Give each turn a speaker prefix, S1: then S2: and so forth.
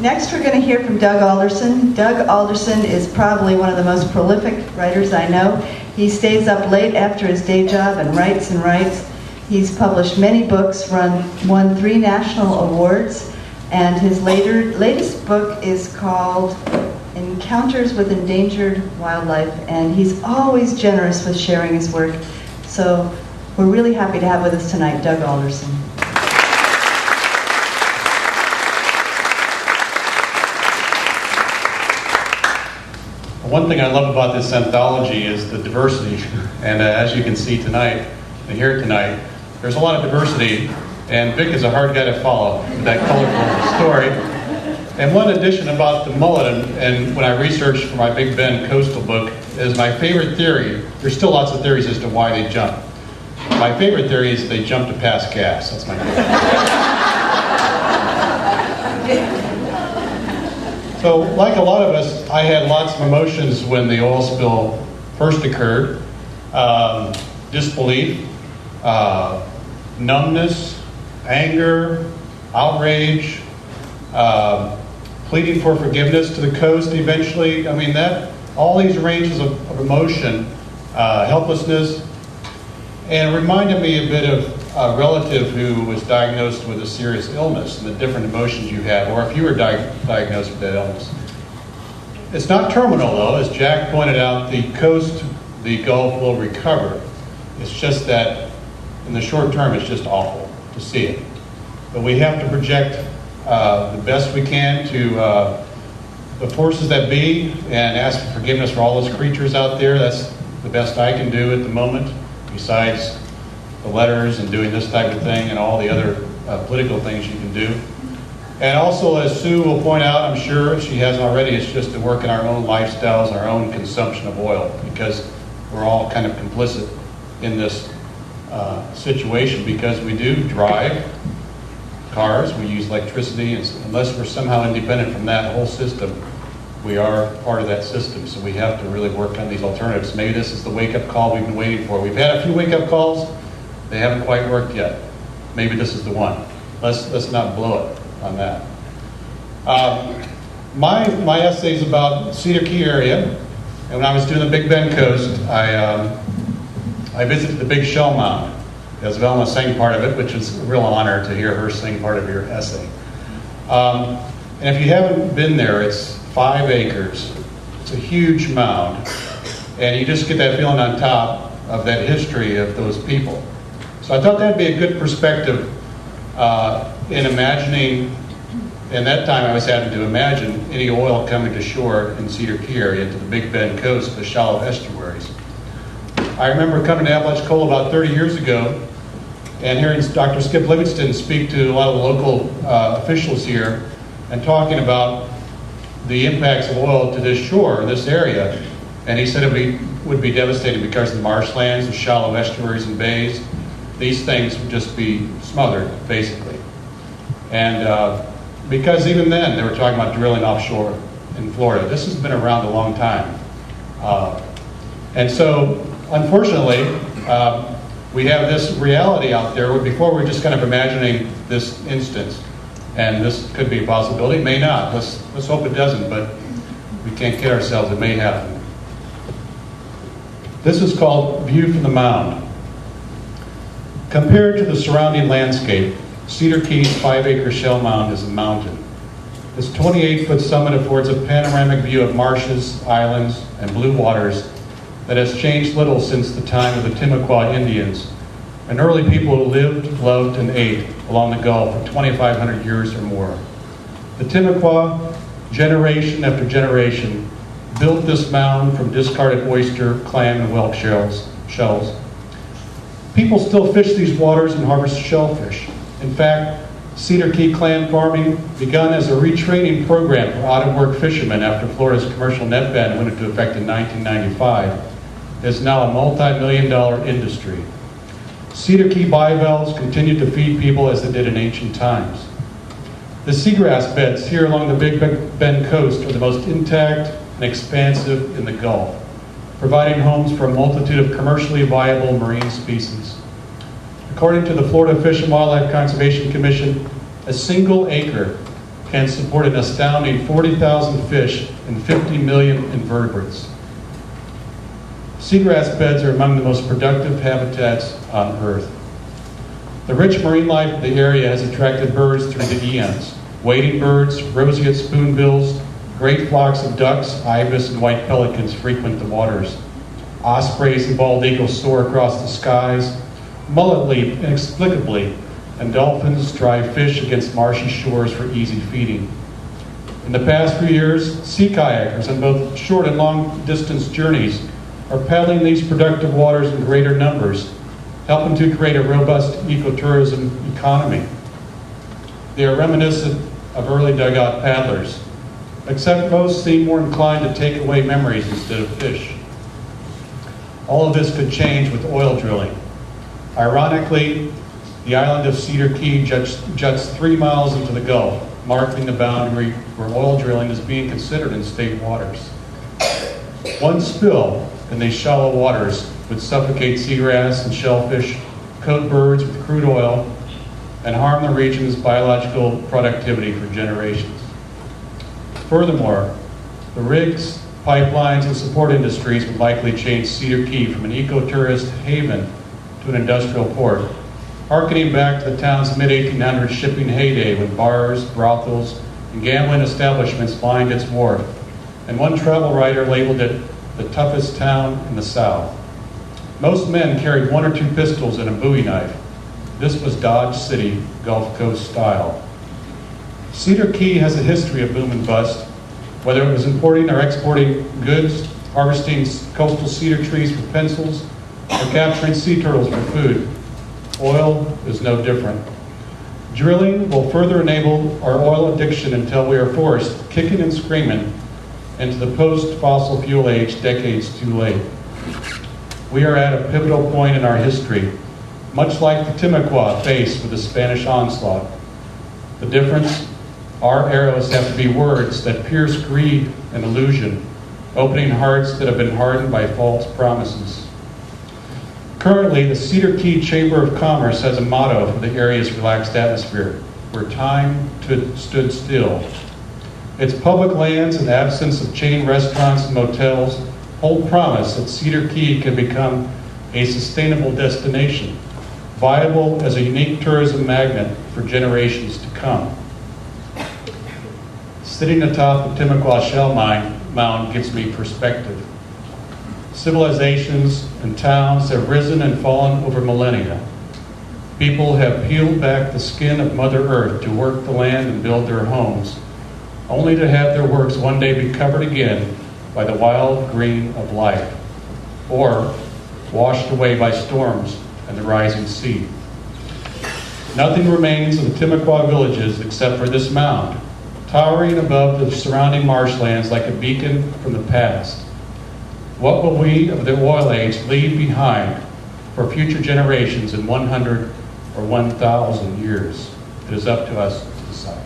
S1: Next, we're going to hear from Doug Alderson. Doug Alderson is probably one of the most prolific writers I know. He stays up late after his day job and writes and writes. He's published many books, won 3 national awards, and his latest book is called Encounters with Endangered Wildlife, and he's always generous with sharing his work. So we're really happy to have with us tonight Doug Alderson.
S2: One thing I love about this anthology is the diversity, and as you can see tonight, and hear tonight, there's a lot of diversity, and Vic is a hard guy to follow with that colorful story. And one addition about the mullet, and when I researched for my Big Bend coastal book, is my favorite theory. There's still lots of theories as to why they jump. My favorite theory is they jump to pass gas. That's my favorite. So, like a lot of us, I had lots of emotions when the oil spill first occurred. Disbelief, numbness, anger, outrage, pleading for forgiveness to the coast eventually. I mean, all these ranges of emotion, helplessness, and it reminded me a bit of a relative who was diagnosed with a serious illness and the different emotions you have, or if you were diagnosed with that illness. It's not terminal, though. As Jack pointed out, the coast, the Gulf will recover. It's just that in the short term, it's just awful to see it. But we have to project the best we can to the forces that be and ask for forgiveness for all those creatures out there. That's the best I can do at the moment, besides the letters and doing this type of thing and all the other political things you can do. And also, as Sue will point out, I'm sure she hasn't already, it's just to work in our own lifestyles, our own consumption of oil, because we're all kind of complicit in this situation, because we do drive cars, we use electricity, and unless we're somehow independent from that whole system, we are part of that system. So we have to really work on these alternatives. Maybe this is the wake-up call we've been waiting for. We've had a few wake-up calls. They haven't quite worked yet. Maybe this is the one. Let's not blow it on that. My essay is about Cedar Key area, and when I was doing the Big Bend coast, I visited the Big Shell Mound. As Velma sang part of it, which is a real honor to hear her sing part of your essay. And if you haven't been there, it's 5 acres. It's a huge mound, and you just get that feeling on top of that history of those people. So I thought that'd be a good perspective in imagining, and that time I was having to imagine any oil coming to shore in Cedar Key area to the Big Bend coast, the shallow estuaries. I remember coming to Apalachicola about 30 years ago and hearing Dr. Skip Livingston speak to a lot of the local officials here and talking about the impacts of oil to this shore, this area. And he said it would be devastating because of the marshlands, the shallow estuaries and bays. These things would just be smothered, basically. And because even then, they were talking about drilling offshore in Florida. This has been around a long time. And so, unfortunately, we have this reality out there where before we're just kind of imagining this instance. And this could be a possibility, may not. Let's hope it doesn't, but we can't kid ourselves, it may happen. This is called View from the Mound. Compared to the surrounding landscape, Cedar Key's 5-acre shell mound is a mountain. This 28-foot summit affords a panoramic view of marshes, islands, and blue waters that has changed little since the time of the Timucua Indians, an early people who lived, loved, and ate along the Gulf for 2,500 years or more. The Timucua, generation after generation, built this mound from discarded oyster, clam, and whelk shells. People still fish these waters and harvest shellfish. In fact, Cedar Key clam farming, begun as a retraining program for out-of-work fishermen after Florida's commercial net ban went into effect in 1995, is now a multi-million-dollar industry. Cedar Key bivalves continue to feed people as they did in ancient times. The seagrass beds here along the Big Bend coast are the most intact and expansive in the Gulf, providing homes for a multitude of commercially viable marine species. According to the Florida Fish and Wildlife Conservation Commission, a single acre can support an astounding 40,000 fish and 50 million invertebrates. Seagrass beds are among the most productive habitats on Earth. The rich marine life of the area has attracted birds through the eons. Wading birds, roseate spoonbills, great flocks of ducks, ibis, and white pelicans frequent the waters. Ospreys and bald eagles soar across the skies. Mullet leap inexplicably, and dolphins drive fish against marshy shores for easy feeding. In the past few years, sea kayakers on both short and long distance journeys are paddling these productive waters in greater numbers, helping to create a robust ecotourism economy. They are reminiscent of early dugout paddlers, except most seem more inclined to take away memories instead of fish. All of this could change with oil drilling. Ironically, the island of Cedar Key juts 3 miles into the Gulf, marking the boundary where oil drilling is being considered in state waters. One spill in these shallow waters would suffocate seagrass and shellfish, coat birds with crude oil, and harm the region's biological productivity for generations. Furthermore, the rigs, pipelines, and support industries would likely change Cedar Key from an ecotourist haven to an industrial port, harkening back to the town's mid-1800s shipping heyday when bars, brothels, and gambling establishments lined its wharf, and one travel writer labeled it the toughest town in the South. Most men carried 1 or 2 pistols and a Bowie knife. This was Dodge City, Gulf Coast style. Cedar Key has a history of boom and bust, whether it was importing or exporting goods, harvesting coastal cedar trees for pencils, or capturing sea turtles for food. Oil is no different. Drilling will further enable our oil addiction until we are forced, kicking and screaming, into the post-fossil fuel age decades too late. We are at a pivotal point in our history, much like the Timucua faced with the Spanish onslaught. The difference? Our arrows have to be words that pierce greed and illusion, opening hearts that have been hardened by false promises. Currently, the Cedar Key Chamber of Commerce has a motto for the area's relaxed atmosphere, where time stood still. Its public lands and absence of chain restaurants and motels hold promise that Cedar Key can become a sustainable destination, viable as a unique tourism magnet for generations to come. Sitting atop the Timucua Shell Mound gives me perspective. Civilizations and towns have risen and fallen over millennia. People have peeled back the skin of Mother Earth to work the land and build their homes, only to have their works one day be covered again by the wild green of life, or washed away by storms and the rising sea. Nothing remains of the Timucua villages except for this mound, towering above the surrounding marshlands like a beacon from the past. What will we of the oil age leave behind for future generations in 100 or 1,000 years? It is up to us to decide.